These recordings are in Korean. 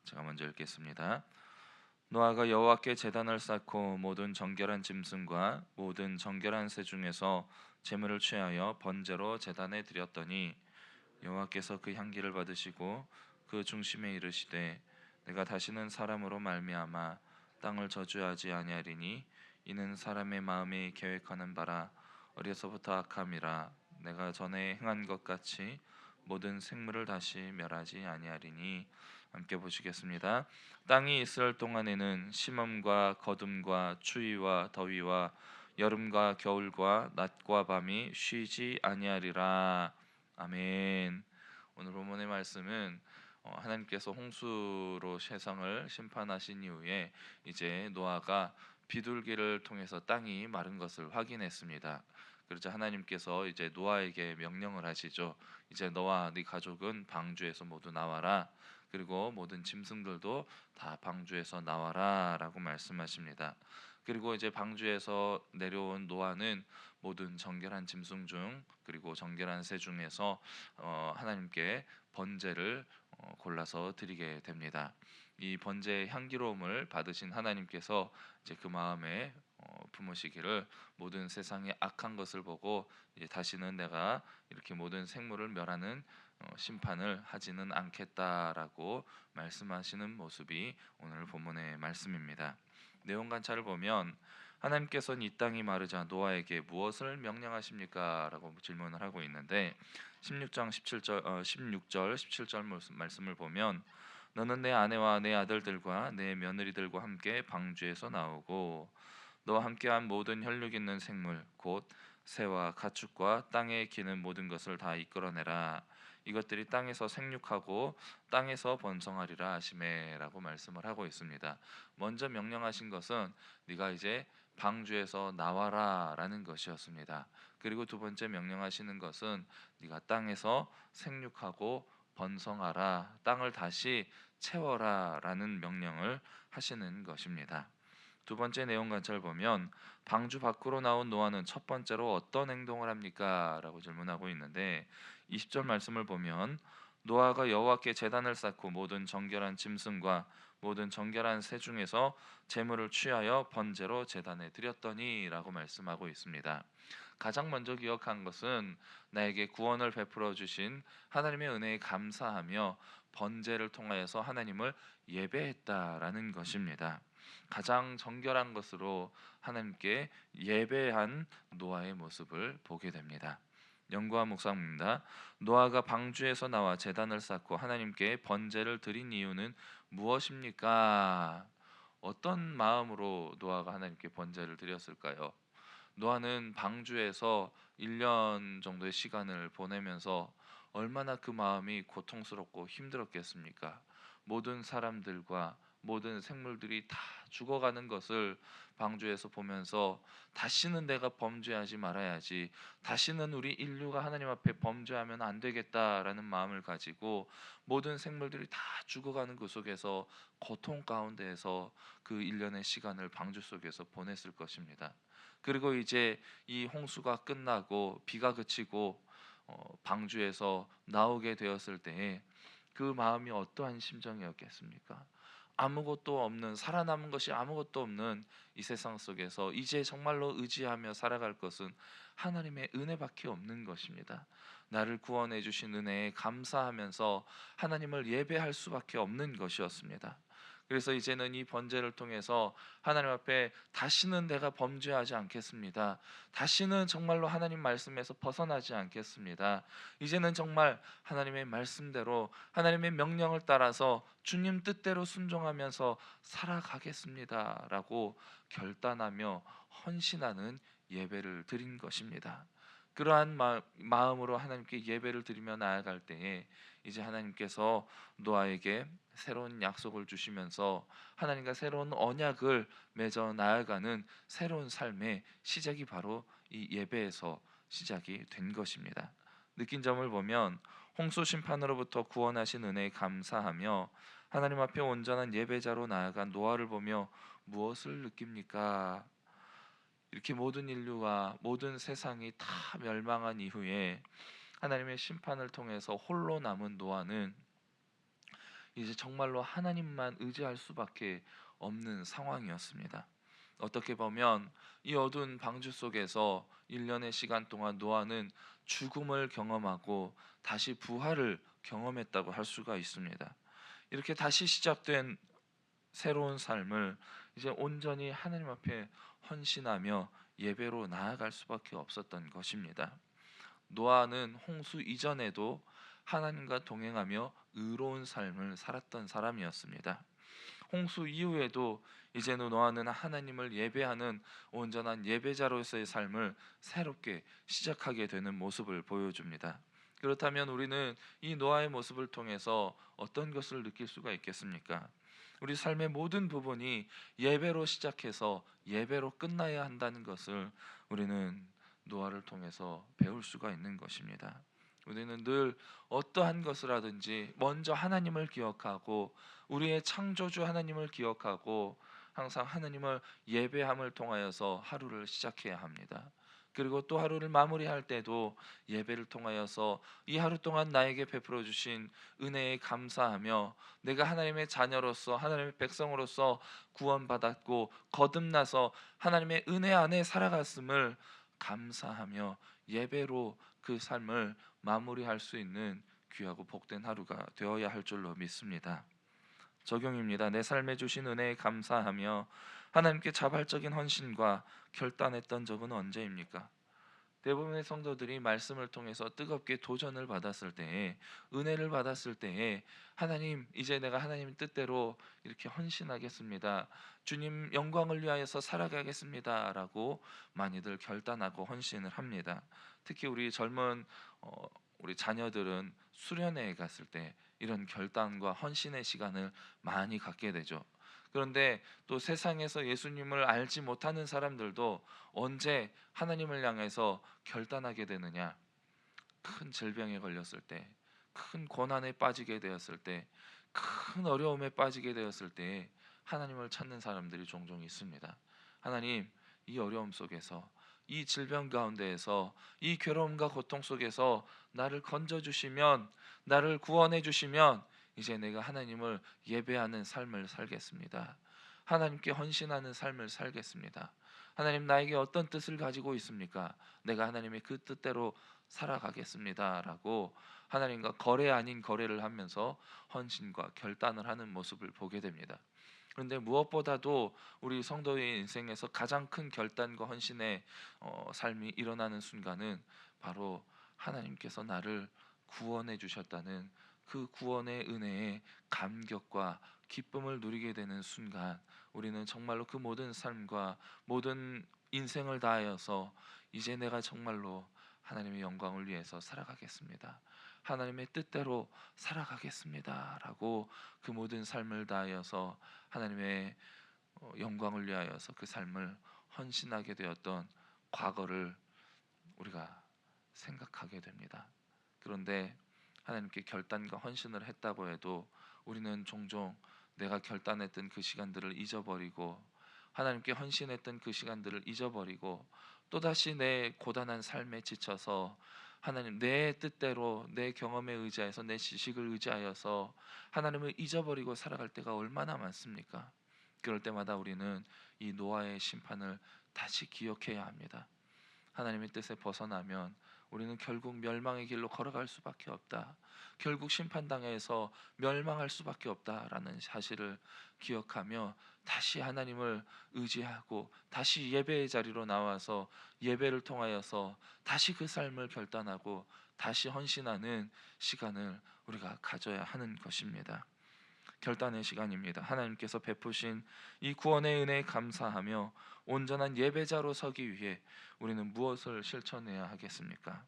제가 먼저 읽겠습니다. 노아가 여호와께 제단을 쌓고 모든 정결한 짐승과 모든 정결한 새 중에서 제물을 취하여 번제로 제단에 드렸더니 여호와께서 그 향기를 받으시고 그 중심에 이르시되 내가 다시는 사람으로 말미암아 땅을 저주하지 아니하리니 이는 사람의 마음이 계획하는 바라 어려서부터 악함이라 내가 전에 행한 것 같이 모든 생물을 다시 멸하지 아니하리니. 함께 보시겠습니다. 땅이 있을 동안에는 심음과 거둠과 추위와 더위와 여름과 겨울과 낮과 밤이 쉬지 아니하리라. 아멘. 오늘 본문의 말씀은 하나님께서 홍수로 세상을 심판하신 이후에 이제 노아가 비둘기를 통해서 땅이 마른 것을 확인했습니다. 그러자 하나님께서 이제 노아에게 명령을 하시죠. 이제 너와 네 가족은 방주에서 모두 나와라. 그리고 모든 짐승들도 다 방주에서 나와라라고 말씀하십니다. 그리고 이제 방주에서 내려온 노아는 모든 정결한 짐승 중 그리고 정결한 새 중에서 하나님께 번제를 골라서 드리게 됩니다. 이 번제의 향기로움을 받으신 하나님께서 이제 그 마음에 품으시기를 모든 세상의 악한 것을 보고 이제 다시는 내가 이렇게 모든 생물을 멸하는 심판을 하지는 않겠다라고 말씀하시는 모습이 오늘 본문의 말씀입니다. 내용 관찰을 보면 하나님께서는 이 땅이 마르자 노아에게 무엇을 명령하십니까? 라고 질문을 하고 있는데 16장 17절 16절 17절 말씀을 보면 너는 내 아내와 내 아들들과 내 며느리들과 함께 방주에서 나오고 너와 함께한 모든 혈육 있는 생물 곧 새와 가축과 땅에 기는 모든 것을 다 이끌어내라. 이것들이 땅에서 생육하고 땅에서 번성하리라 하시매라고 말씀을 하고 있습니다. 먼저 명령하신 것은 네가 이제 방주에서 나와라라는 것이었습니다. 그리고 두 번째 명령하시는 것은 네가 땅에서 생육하고 번성하라, 땅을 다시 채워라라는 명령을 하시는 것입니다. 두 번째 내용 관찰을 보면 방주 밖으로 나온 노아는 첫 번째로 어떤 행동을 합니까? 라고 질문하고 있는데 20절 말씀을 보면 노아가 여호와께 제단을 쌓고 모든 정결한 짐승과 모든 정결한 새 중에서 제물을 취하여 번제로 제단에 드렸더니 라고 말씀하고 있습니다. 가장 먼저 기억한 것은 나에게 구원을 베풀어 주신 하나님의 은혜에 감사하며 번제를 통하여서 하나님을 예배했다라는 것입니다. 가장 정결한 것으로 하나님께 예배한 노아의 모습을 보게 됩니다. 연구와 묵상입니다. 노아가 방주에서 나와 제단을 쌓고 하나님께 번제를 드린 이유는 무엇입니까? 어떤 마음으로 노아가 하나님께 번제를 드렸을까요? 노아는 방주에서 1년 정도의 시간을 보내면서 얼마나 그 마음이 고통스럽고 힘들었겠습니까? 모든 사람들과 모든 생물들이 다 죽어가는 것을 방주에서 보면서 다시는 내가 범죄하지 말아야지, 다시는 우리 인류가 하나님 앞에 범죄하면 안 되겠다라는 마음을 가지고 모든 생물들이 다 죽어가는 그 속에서 고통 가운데에서 그 1년의 시간을 방주 속에서 보냈을 것입니다. 그리고 이제 이 홍수가 끝나고 비가 그치고 방주에서 나오게 되었을 때에 그 마음이 어떠한 심정이었겠습니까? 아무것도 없는, 살아남은 것이 아무것도 없는 이 세상 속에서 이제 정말로 의지하며 살아갈 것은 하나님의 은혜밖에 없는 것입니다. 나를 구원해 주신 은혜에 감사하면서 하나님을 예배할 수밖에 없는 것이었습니다. 그래서 이제는 이 번제를 통해서 하나님 앞에 다시는 내가 범죄하지 않겠습니다. 다시는 정말로 하나님 말씀에서 벗어나지 않겠습니다. 이제는 정말 하나님의 말씀대로 하나님의 명령을 따라서 주님 뜻대로 순종하면서 살아가겠습니다라고 결단하며 헌신하는 예배를 드린 것입니다. 그러한 마음으로 하나님께 예배를 드리며 나아갈 때에 이제 하나님께서 노아에게 새로운 약속을 주시면서 하나님과 새로운 언약을 맺어 나아가는 새로운 삶의 시작이 바로 이 예배에서 시작이 된 것입니다. 느낀 점을 보면 홍수 심판으로부터 구원하신 은혜에 감사하며 하나님 앞에 온전한 예배자로 나아간 노아를 보며 무엇을 느낍니까? 이렇게 모든 인류와 모든 세상이 다 멸망한 이후에 하나님의 심판을 통해서 홀로 남은 노아는 이제 정말로 하나님만 의지할 수밖에 없는 상황이었습니다. 어떻게 보면 이 어두운 방주 속에서 1년의 시간 동안 노아는 죽음을 경험하고 다시 부활을 경험했다고 할 수가 있습니다. 이렇게 다시 시작된 새로운 삶을 이제 온전히 하나님 앞에 헌신하며 예배로 나아갈 수밖에 없었던 것입니다. 노아는 홍수 이전에도 하나님과 동행하며 의로운 삶을 살았던 사람이었습니다. 홍수 이후에도 이제는 노아는 하나님을 예배하는 온전한 예배자로서의 삶을 새롭게 시작하게 되는 모습을 보여줍니다. 그렇다면 우리는 이 노아의 모습을 통해서 어떤 것을 느낄 수가 있겠습니까? 우리 삶의 모든 부분이 예배로 시작해서 예배로 끝나야 한다는 것을 우리는 노아를 통해서 배울 수가 있는 것입니다. 우리는 늘 어떠한 것을 하든지 먼저 하나님을 기억하고 우리의 창조주 하나님을 기억하고 항상 하나님을 예배함을 통하여서 하루를 시작해야 합니다. 그리고 또 하루를 마무리할 때도 예배를 통하여서 이 하루 동안 나에게 베풀어 주신 은혜에 감사하며 내가 하나님의 자녀로서 하나님의 백성으로서 구원받았고 거듭나서 하나님의 은혜 안에 살아갔음을 감사하며 예배로 그 삶을 마무리할 수 있는 귀하고 복된 하루가 되어야 할 줄로 믿습니다. 적용입니다. 내 삶에 주신 은혜에 감사하며 하나님께 자발적인 헌신과 결단했던 적은 언제입니까? 대부분의 성도들이 말씀을 통해서 뜨겁게 도전을 받았을 때에, 은혜를 받았을 때에 하나님, 이제 내가 하나님 뜻대로 이렇게 헌신하겠습니다, 주님 영광을 위하여서 살아가겠습니다 라고 많이들 결단하고 헌신을 합니다. 특히 우리 젊은 우리 자녀들은 수련회에 갔을 때 이런 결단과 헌신의 시간을 많이 갖게 되죠. 그런데 또 세상에서 예수님을 알지 못하는 사람들도 언제 하나님을 향해서 결단하게 되느냐? 큰 질병에 걸렸을 때, 큰 고난에 빠지게 되었을 때, 큰 어려움에 빠지게 되었을 때 하나님을 찾는 사람들이 종종 있습니다. 하나님, 이 어려움 속에서, 이 질병 가운데에서, 이 괴로움과 고통 속에서 나를 건져 주시면, 나를 구원해 주시면 이제 내가 하나님을 예배하는 삶을 살겠습니다. 하나님께 헌신하는 삶을 살겠습니다. 하나님, 나에게 어떤 뜻을 가지고 있습니까? 내가 하나님의 그 뜻대로 살아가겠습니다 라고 하나님과 거래 아닌 거래를 하면서 헌신과 결단을 하는 모습을 보게 됩니다. 그런데 무엇보다도 우리 성도의 인생에서 가장 큰 결단과 헌신의 삶이 일어나는 순간은 바로 하나님께서 나를 구원해 주셨다는 그 구원의 은혜에 감격과 기쁨을 누리게 되는 순간, 우리는 정말로 그 모든 삶과 모든 인생을 다하여서 이제 내가 정말로 하나님의 영광을 위해서 살아가겠습니다, 하나님의 뜻대로 살아가겠습니다 라고 그 모든 삶을 다하여서 하나님의 영광을 위하여서 그 삶을 헌신하게 되었던 과거를 우리가 생각하게 됩니다. 그런데 하나님께 결단과 헌신을 했다고 해도 우리는 종종 내가 결단했던 그 시간들을 잊어버리고 하나님께 헌신했던 그 시간들을 잊어버리고 또다시 내 고단한 삶에 지쳐서 하나님, 내 뜻대로 내 경험에 의지해서 내 지식을 의지하여서 하나님을 잊어버리고 살아갈 때가 얼마나 많습니까? 그럴 때마다 우리는 이 노아의 심판을 다시 기억해야 합니다. 하나님의 뜻에 벗어나면 우리는 결국 멸망의 길로 걸어갈 수밖에 없다, 결국 심판당해서 멸망할 수밖에 없다라는 사실을 기억하며 다시 하나님을 의지하고 다시 예배의 자리로 나와서 예배를 통하여서 다시 그 삶을 결단하고 다시 헌신하는 시간을 우리가 가져야 하는 것입니다. 결단의 시간입니다. 하나님께서 베푸신 이 구원의 은혜에 감사하며 온전한 예배자로 서기 위해 우리는 무엇을 실천해야 하겠습니까?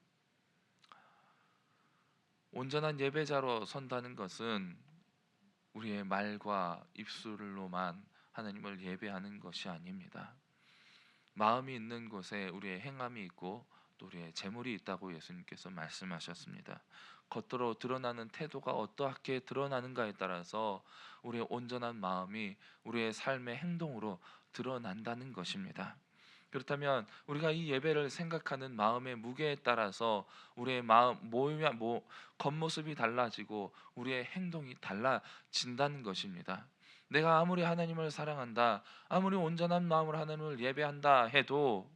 온전한 예배자로 선다는 것은 우리의 말과 입술로만 하나님을 예배하는 것이 아닙니다. 마음이 있는 곳에 우리의 행함이 있고 또 우리의 재물이 있다고 예수님께서 말씀하셨습니다. 겉으로 드러나는 태도가 어떻게 드러나는가에 따라서 우리의 온전한 마음이 우리의 삶의 행동으로 드러난다는 것입니다. 그렇다면 우리가 이 예배를 생각하는 마음의 무게에 따라서 우리의 마음 겉모습이 달라지고 우리의 행동이 달라진다는 것입니다. 내가 아무리 하나님을 사랑한다, 아무리 온전한 마음으로 하나님을 예배한다 해도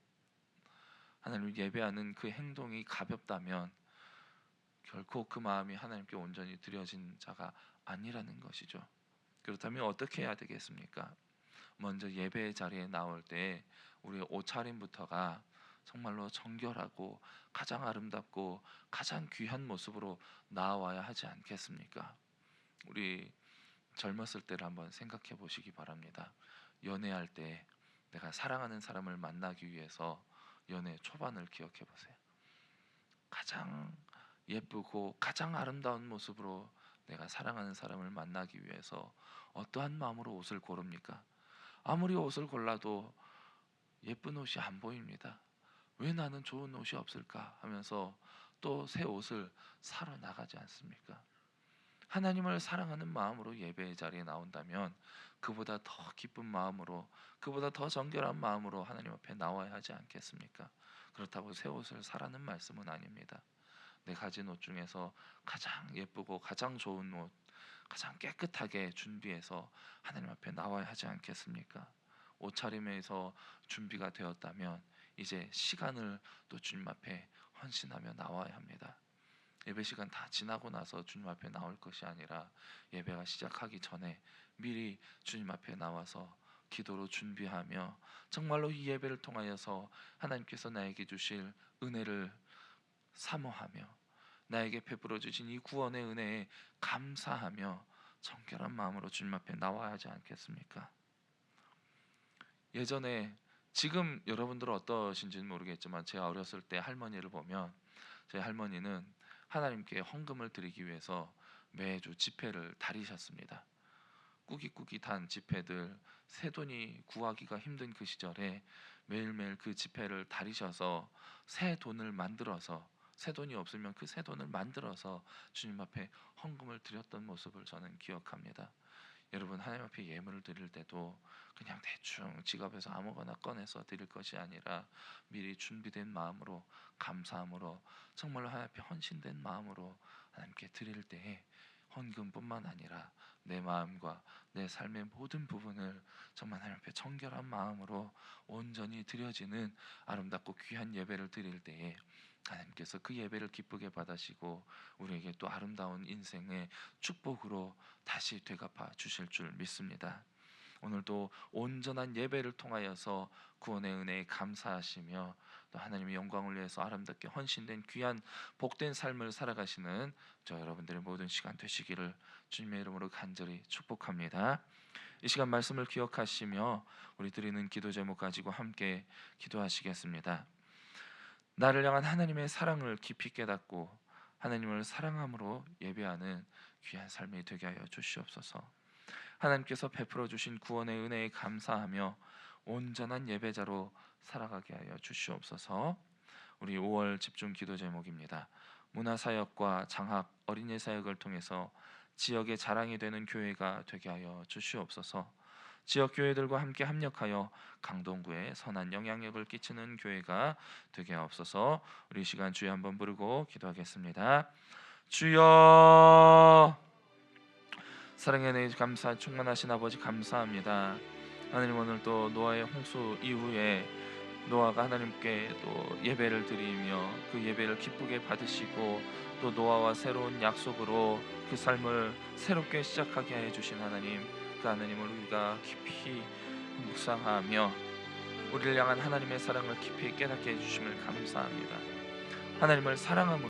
하나님을 예배하는 그 행동이 가볍다면 결코 그 마음이 하나님께 온전히 드려진 자가 아니라는 것이죠. 그렇다면 어떻게 해야 되겠습니까? 먼저 예배의 자리에 나올 때 우리의 옷차림부터가 정말로 정결하고 가장 아름답고 가장 귀한 모습으로 나와야 하지 않겠습니까? 우리 젊었을 때를 한번 생각해 보시기 바랍니다. 연애할 때 내가 사랑하는 사람을 만나기 위해서 연애 초반을 기억해 보세요. 가장 예쁘고 가장 아름다운 모습으로 내가 사랑하는 사람을 만나기 위해서 어떠한 마음으로 옷을 고릅니까? 아무리 옷을 골라도 예쁜 옷이 안 보입니다. 왜 나는 좋은 옷이 없을까 하면서 또 새 옷을 사러 나가지 않습니까? 하나님을 사랑하는 마음으로 예배의 자리에 나온다면 그보다 더 기쁜 마음으로, 그보다 더 정결한 마음으로 하나님 앞에 나와야 하지 않겠습니까? 그렇다고 새 옷을 사라는 말씀은 아닙니다. 내 가진 옷 중에서 가장 예쁘고 가장 좋은 옷, 가장 깨끗하게 준비해서 하나님 앞에 나와야 하지 않겠습니까? 옷차림에서 준비가 되었다면 이제 시간을 또 주님 앞에 헌신하며 나와야 합니다. 예배 시간 다 지나고 나서 주님 앞에 나올 것이 아니라 예배가 시작하기 전에 미리 주님 앞에 나와서 기도로 준비하며 정말로 이 예배를 통하여서 하나님께서 나에게 주실 은혜를 사모하며 나에게 베풀어 주신 이 구원의 은혜에 감사하며 정결한 마음으로 주님 앞에 나와야 하지 않겠습니까? 예전에, 지금 여러분들은 어떠신지는 모르겠지만 제가 어렸을 때 할머니를 보면 제 할머니는 하나님께 헌금을 드리기 위해서 매주 지폐를 다리셨습니다. 꾸깃꾸깃한 지폐들, 새돈이 구하기가 힘든 그 시절에 매일매일 그 지폐를 다리셔서 새 돈을 만들어서, 새 돈이 없으면 그 새 돈을 만들어서 주님 앞에 헌금을 드렸던 모습을 저는 기억합니다. 여러분, 하나님 앞에 예물을 드릴 때도 그냥 대충 지갑에서 아무거나 꺼내서 드릴 것이 아니라 미리 준비된 마음으로, 감사함으로, 정말로 하나님 앞에 헌신된 마음으로 하나님께 드릴 때에 헌금뿐만 아니라 내 마음과 내 삶의 모든 부분을 정말 하나님 앞에 정결한 마음으로 온전히 드려지는 아름답고 귀한 예배를 드릴 때에 하나님께서 그 예배를 기쁘게 받으시고 우리에게 또 아름다운 인생의 축복으로 다시 되갚아 주실 줄 믿습니다. 오늘도 온전한 예배를 통하여서 구원의 은혜에 감사하시며 또 하나님의 영광을 위해서 아름답게 헌신된 귀한 복된 삶을 살아가시는 저 여러분들의 모든 시간 되시기를 주님의 이름으로 간절히 축복합니다. 이 시간 말씀을 기억하시며 우리 드리는 기도 제목 가지고 함께 기도하시겠습니다. 나를 향한 하나님의 사랑을 깊이 깨닫고 하나님을 사랑함으로 예배하는 귀한 삶이 되게 하여 주시옵소서. 하나님께서 베풀어 주신 구원의 은혜에 감사하며 온전한 예배자로 살아가게 하여 주시옵소서. 우리 5월 집중 기도 제목입니다. 문화사역과 장학, 어린이 사역을 통해서 지역의 자랑이 되는 교회가 되게 하여 주시옵소서. 지역 교회들과 함께 합력하여 강동구에 선한 영향력을 끼치는 교회가 되게 하옵소서. 우리 시간 주여 한번 부르고 기도하겠습니다. 주여, 사랑의 은혜 감사 충만하신 아버지 감사합니다. 하나님, 오늘 또 노아의 홍수 이후에 노아가 하나님께 또 예배를 드리며 그 예배를 기쁘게 받으시고 또 노아와 새로운 약속으로 그 삶을 새롭게 시작하게 해 주신 하나님, 그 하나님을 우리가 깊이 묵상하며 우리를 향한 하나님의 사랑을 깊이 깨닫게 해 주심을 감사합니다. 하나님을 사랑함으로